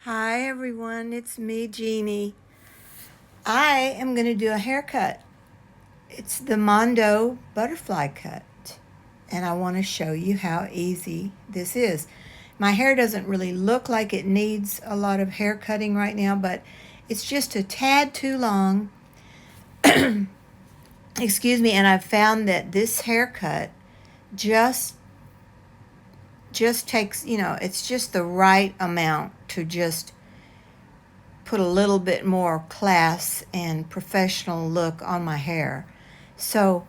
Hi everyone, it's me, Jeannie. I am going to do a haircut. It's the Mondo butterfly cut, and I want to show you how easy this is. My hair doesn't really look like it needs a lot of hair cutting right now, but it's just a tad too long. Excuse me, and I've found that this haircut just takes, it's just the right amount to just put a little bit more class and professional look on my hair. So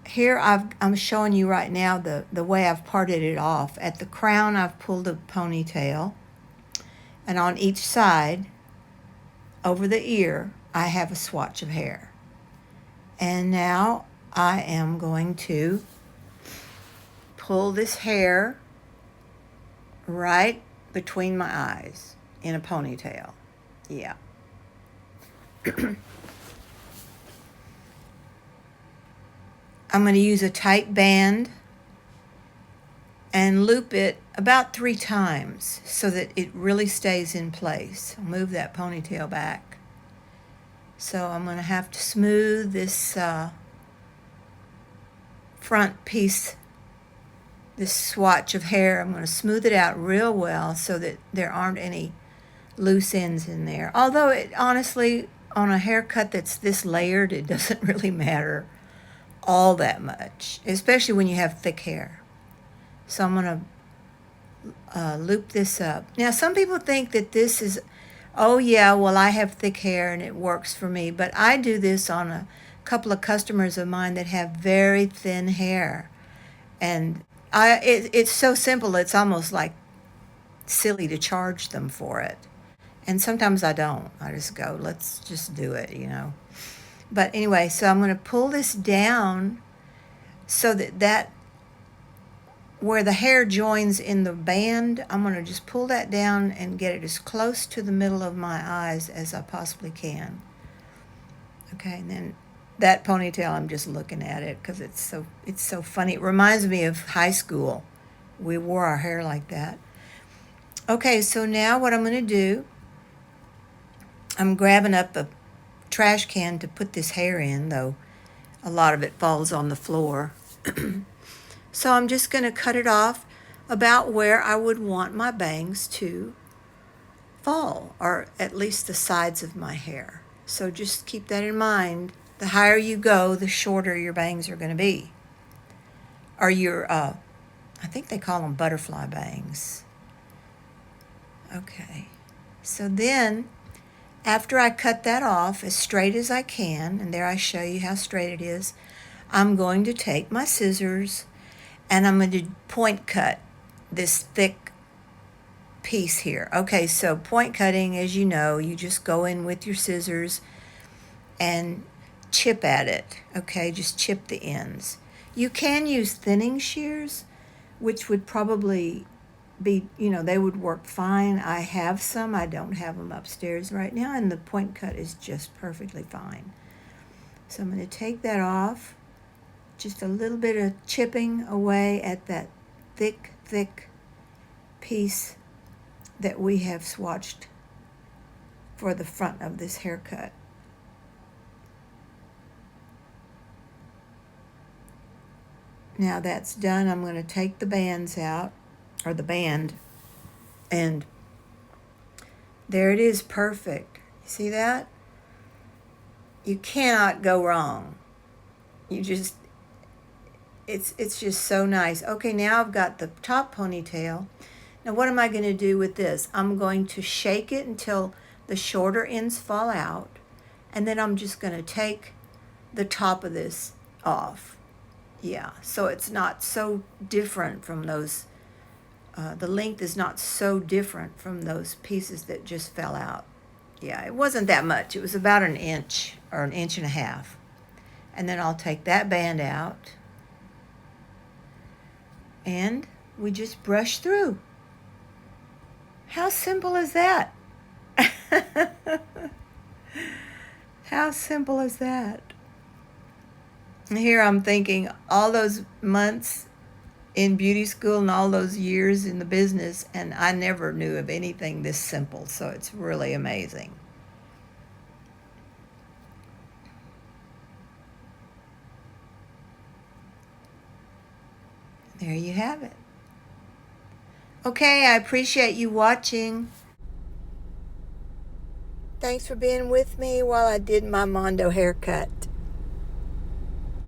here I'm showing you right now the way I've parted it off. At the crown, I've pulled a ponytail, and on each side, over the ear, I have a swatch of hair. And now I am going to pull this hair right between my eyes in a ponytail. Yeah. I'm going to use a tight band and loop it about 3 times so that it really stays in place. I'll move that ponytail back. So I'm going to have to smooth this front piece, this swatch of hair. I'm going to smooth it out real well so that there aren't any loose ends in there. Although it honestly, on a haircut that's this layered, it doesn't really matter all that much, especially when you have thick hair. So I'm going to loop this up. Now, some people think that this is, oh yeah, well, I have thick hair and it works for me. But I do this on a couple of customers of mine that have very thin hair. And it's so simple, it's almost like silly to charge them for it. And sometimes I don't. I just go, let's just do it. But anyway, so I'm going to pull this down so that where the hair joins in the band, I'm going to just pull that down and get it as close to the middle of my eyes as I possibly can. Okay, and then that ponytail, I'm just looking at it because it's so funny. It reminds me of high school. We wore our hair like that. Okay, so now what I'm going to do, I'm grabbing up a trash can to put this hair in, though a lot of it falls on the floor. So I'm just going to cut it off about where I would want my bangs to fall, or at least the sides of my hair. So just keep that in mind. The higher you go, the shorter your bangs are going to be. Or your, I think they call them butterfly bangs. Okay. So then, after I cut that off as straight as I can, and there I show you how straight it is, I'm going to take my scissors and I'm going to point cut this thick piece here. Okay, so point cutting, as you know, you just go in with your scissors and chip at it. Okay, just chip the ends. You can use thinning shears, which would probably be, they would work fine. I have some. I don't have them upstairs right now, and the point cut is just perfectly fine. So I'm going to take that off. Just a little bit of chipping away at that thick piece that we have swatched for the front of this haircut. Now that's done, I'm going to take the bands out, or the band, and there it is, perfect. You see that? You cannot go wrong. It's just so nice. Okay, now I've got the top ponytail. Now what am I going to do with this? I'm going to shake it until the shorter ends fall out, and then I'm just going to take the top of this off. Yeah, so it's not so different from those, the length is not so different from those pieces that just fell out. Yeah, it wasn't that much. It was about an inch or an inch and a half. And then I'll take that band out, and we just brush through. How simple is that? How simple is that? And here I'm thinking all those months in beauty school and all those years in the business, and I never knew of anything this simple, so it's really amazing. There you have it. Okay, I appreciate you watching. Thanks for being with me while I did my Mondo haircut.